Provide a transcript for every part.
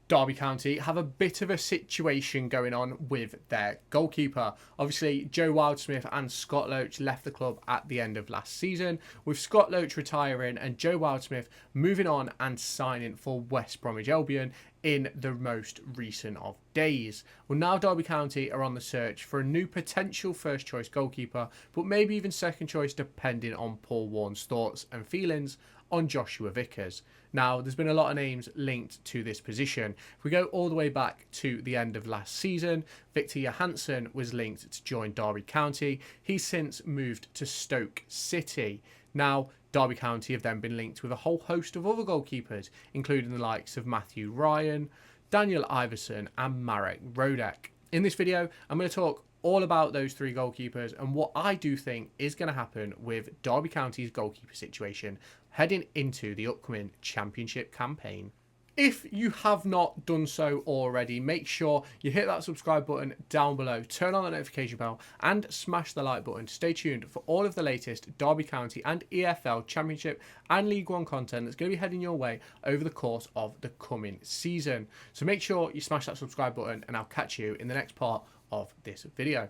Derby County have a bit of a situation going on with their goalkeeper. Obviously, Joe Wildsmith and Scott Loach left the club at the end of last season, with Scott Loach retiring and Joe Wildsmith moving on and signing for West Bromage Albion in the most recent of days. Well, now Derby County are on the search for a new potential first choice goalkeeper, but maybe even second choice depending on Paul Warne's thoughts and feelings on Joshua Vickers. Now, there's been a lot of names linked to this position. If we go all the way back to the end of last season, Victor Johansson was linked to join Derby County. He's since moved to Stoke City. Now, Derby County have then been linked with a whole host of other goalkeepers, including the likes of Matthew Ryan, Daniel Iversen and Marek Rodak. In this video, I'm going to talk all about those three goalkeepers and what I do think is going to happen with Derby County's goalkeeper situation heading into the upcoming championship campaign. If you have not done so already, make sure you hit that subscribe button down below, turn on the notification bell and smash the like button to stay tuned for all of the latest Derby County and EFL Championship and League One content that's going to be heading your way over the course of the coming season. So make sure you smash that subscribe button and I'll catch you in the next part of this video.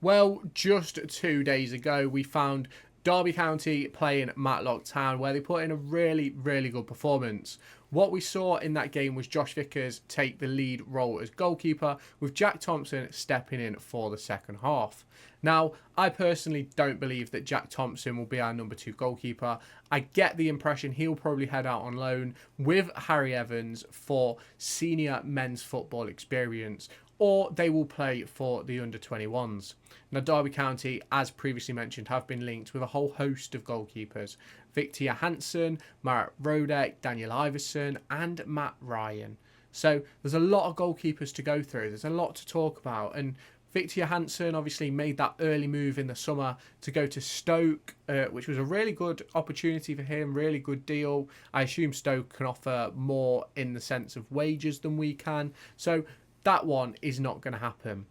Well, just 2 days ago, we found Derby County playing Matlock Town, where they put in a really good performance. What we saw in that game was Josh Vickers take the lead role as goalkeeper, with Jack Thompson stepping in for the second half. Now, I personally don't believe that Jack Thompson will be our number 2 goalkeeper. I get the impression he'll probably head out on loan with Harry Evans for senior men's football experience, or they will play for the under-21s. Now, Derby County, as previously mentioned, have been linked with a whole host of goalkeepers. Victor Johansson, Marek Rodak, Daniel Iversen and Matt Ryan. So there's a lot of goalkeepers to go through. There's a lot to talk about. And Victor Johansson obviously made that early move in the summer to go to Stoke, which was a really good opportunity for him, really good deal. I assume Stoke can offer more in the sense of wages than we can. So that one is not going to happen.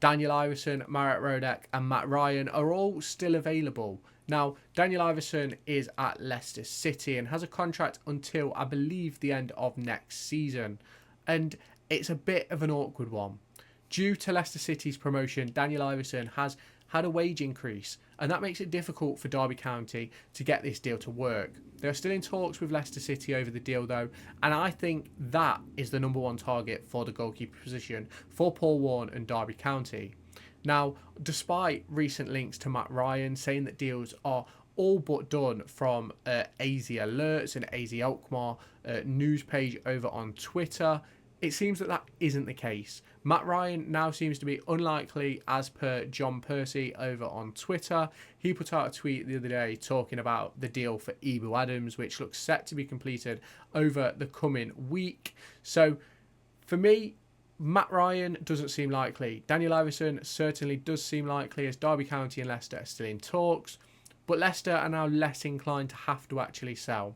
Daniel Iversen, Marek Rodak and Matt Ryan are all still available. Now, Daniel Iversen is at Leicester City and has a contract until, I believe, the end of next season. And it's a bit of an awkward one. Due to Leicester City's promotion, Daniel Iversen has had a wage increase, and that makes it difficult for Derby County to get this deal to work. They're still in talks with Leicester City over the deal though, and I think that is the number 1 target for the goalkeeper position for Paul Warne and Derby County. Now, despite recent links to Matt Ryan saying that deals are all but done from AZ Alerts and AZ Alkmaar news page over on Twitter, it seems that isn't the case. Matt Ryan now seems to be unlikely, as per John Percy over on Twitter. He put out a tweet the other day talking about the deal for Ibu Adams, which looks set to be completed over the coming week. So, for me, Matt Ryan doesn't seem likely. Daniel Iversen certainly does seem likely, as Derby County and Leicester are still in talks. But Leicester are now less inclined to have to actually sell.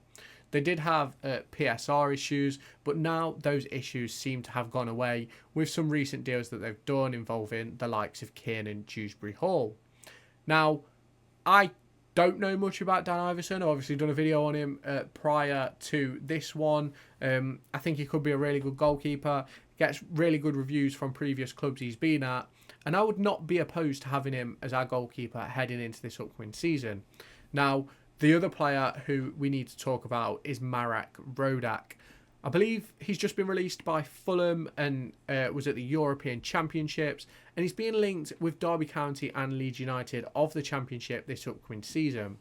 They did have PSR issues, but now those issues seem to have gone away with some recent deals that they've done involving the likes of Kiernan Dewsbury Hall. Now, I don't know much about Dan Iversen. I've obviously done a video on him prior to this one. I think he could be a really good goalkeeper. Gets really good reviews from previous clubs he's been at. And I would not be opposed to having him as our goalkeeper heading into this upcoming season. Now, the other player who we need to talk about is Marek Rodak. I believe he's just been released by Fulham and was at the European Championships, and he's being linked with Derby County and Leeds United of the Championship this upcoming season.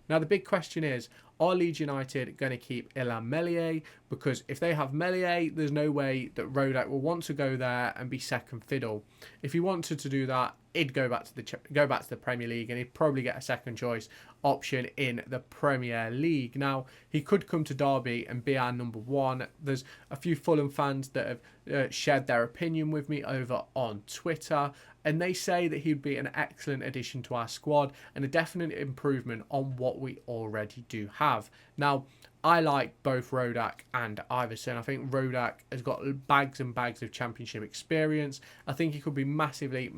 Now, the big question is, are Leeds United going to keep Illan Meslier? Because if they have Meslier, there's no way that Rodak will want to go there and be second fiddle. If he wanted to do that, he'd go back to the Premier League, and he'd probably get a second choice option in the Premier League. Now, he could come to Derby and be our number 1. There's a few Fulham fans that have shared their opinion with me over on Twitter, and they say that he'd be an excellent addition to our squad and a definite improvement on what we already do have. Now, I like both Rodak and Iversen. I think Rodak has got bags and bags of championship experience. I think he could be massively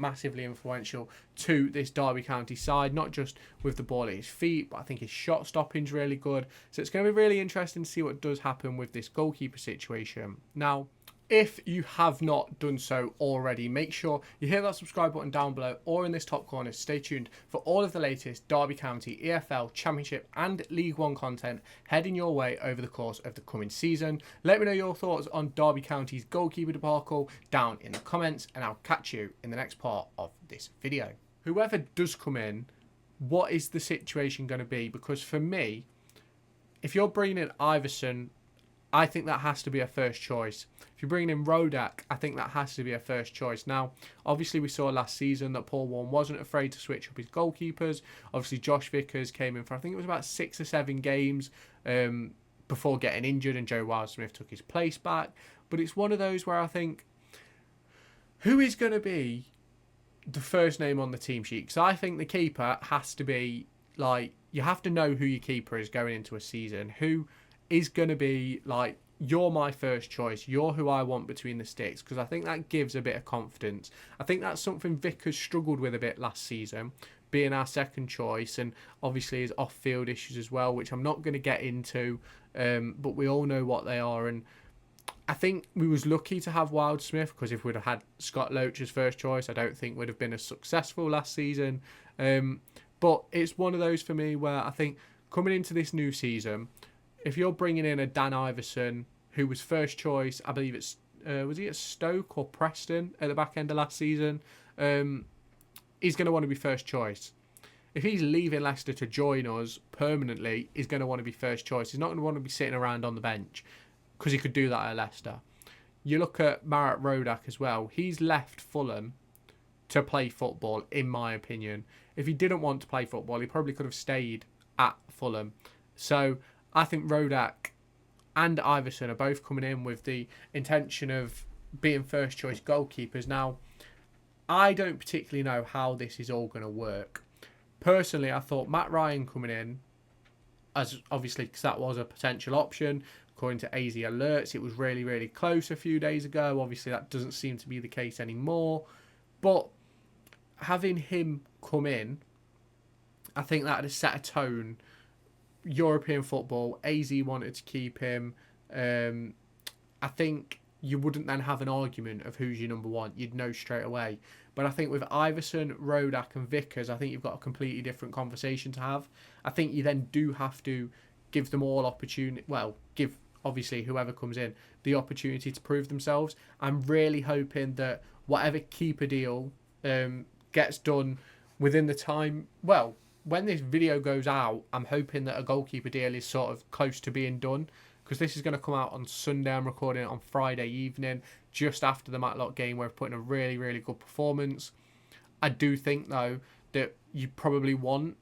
influential to this Derby County side, not just with the ball at his feet, but I think his shot stopping's really good. So it's going to be really interesting to see what does happen with this goalkeeper situation. Now, If you have not done so already, make sure you hit that subscribe button down below or in this top corner. Stay tuned for all of the latest Derby County, EFL, Championship and League One content heading your way over the course of the coming season. Let me know your thoughts on Derby County's goalkeeper debacle down in the comments, and I'll catch you in the next part of this video. Whoever does come in, what is the situation going to be? Because for me, if you're bringing in Iversen, I think that has to be a first choice. If you're bringing in Rodak, I think that has to be a first choice. Now, obviously, we saw last season that Paul Warne wasn't afraid to switch up his goalkeepers. Obviously, Josh Vickers came in for, I think it was about 6 or 7 games before getting injured, and Joe Wildsmith took his place back. But it's one of those where I think, who is going to be the first name on the team sheet? Because I think the keeper has to be, like, you have to know who your keeper is going into a season. Who is going to be like, you're my first choice, you're who I want between the sticks, because I think that gives a bit of confidence. I think that's something Vickers struggled with a bit last season, being our second choice, and obviously his off-field issues as well, which I'm not going to get into, but we all know what they are. And I think we was lucky to have Wildsmith, because if we'd have had Scott Loach as first choice, I don't think we'd have been as successful last season. But it's one of those for me where I think coming into this new season, if you're bringing in a Dan Iversen, who was first choice, I believe it's, was he at Stoke or Preston at the back end of last season? He's going to want to be first choice. If he's leaving Leicester to join us permanently, he's going to want to be first choice. He's not going to want to be sitting around on the bench, because he could do that at Leicester. You look at Marek Rodak as well. He's left Fulham to play football, in my opinion. If he didn't want to play football, he probably could have stayed at Fulham. So I think Rodak and Iversen are both coming in with the intention of being first choice goalkeepers. Now, I don't particularly know how this is all going to work. Personally, I thought Matt Ryan coming in, as obviously, because that was a potential option. According to AZ Alerts, it was really, really close a few days ago. Obviously, that doesn't seem to be the case anymore. But having him come in, I think that would have set a tone. European football, AZ wanted to keep him. I think you wouldn't then have an argument of who's your number one. You'd know straight away. But I think with Iversen, Rodak and Vickers, I think you've got a completely different conversation to have. I think you then do have to give them all opportunity. Well, give, obviously, whoever comes in the opportunity to prove themselves. I'm really hoping that whatever keeper deal gets done within the time, well, when this video goes out, I'm hoping that a goalkeeper deal is sort of close to being done, because this is going to come out on Sunday. I'm recording it on Friday evening, just after the Matlock game, where we've put in a really, really good performance. I do think, though, that you probably want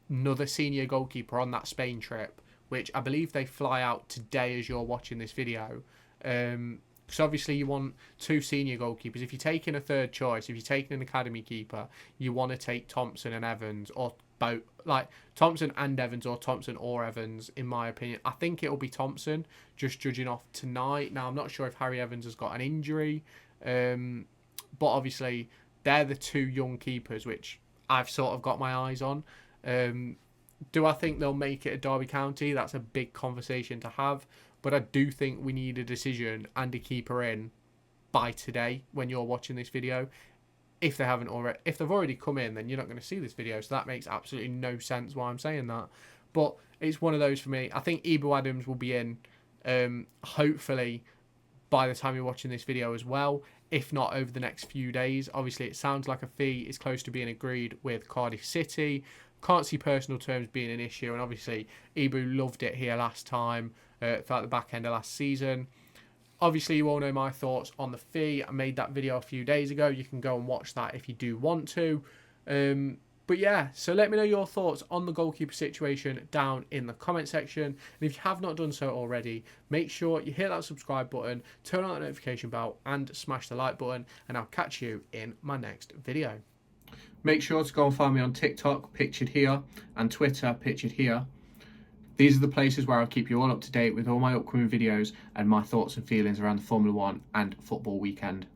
another senior goalkeeper on that Spain trip, which I believe they fly out today as you're watching this video. Because obviously you want 2 senior goalkeepers. If you're taking a third choice, if you're taking an academy keeper, you want to take Thompson and Evans, or both, like Thompson and Evans, or Thompson or Evans, in my opinion. I think it'll be Thompson, just judging off tonight. Now, I'm not sure if Harry Evans has got an injury, but obviously they're the 2 young keepers which I've sort of got my eyes on. Do I think they'll make it at Derby County? That's a big conversation to have. But I do think we need a decision and a keeper in by today when you're watching this video. If they haven't already, if they've already come in, then you're not going to see this video. So that makes absolutely no sense why I'm saying that. But it's one of those for me. I think Ebo Adams will be in, hopefully, by the time you're watching this video as well. If not over the next few days. Obviously, it sounds like a fee is close to being agreed with Cardiff City. Can't see personal terms being an issue. And obviously, Ibu loved it here last time, throughout the back end of last season. Obviously, you all know my thoughts on the fee. I made that video a few days ago. You can go and watch that if you do want to. But yeah, so let me know your thoughts on the goalkeeper situation down in the comment section. And if you have not done so already, make sure you hit that subscribe button, turn on that notification bell, and smash the like button. And I'll catch you in my next video. Make sure to go and find me on TikTok, pictured here, and Twitter, pictured here. These are the places where I'll keep you all up to date with all my upcoming videos and my thoughts and feelings around the Formula 1 and football weekend.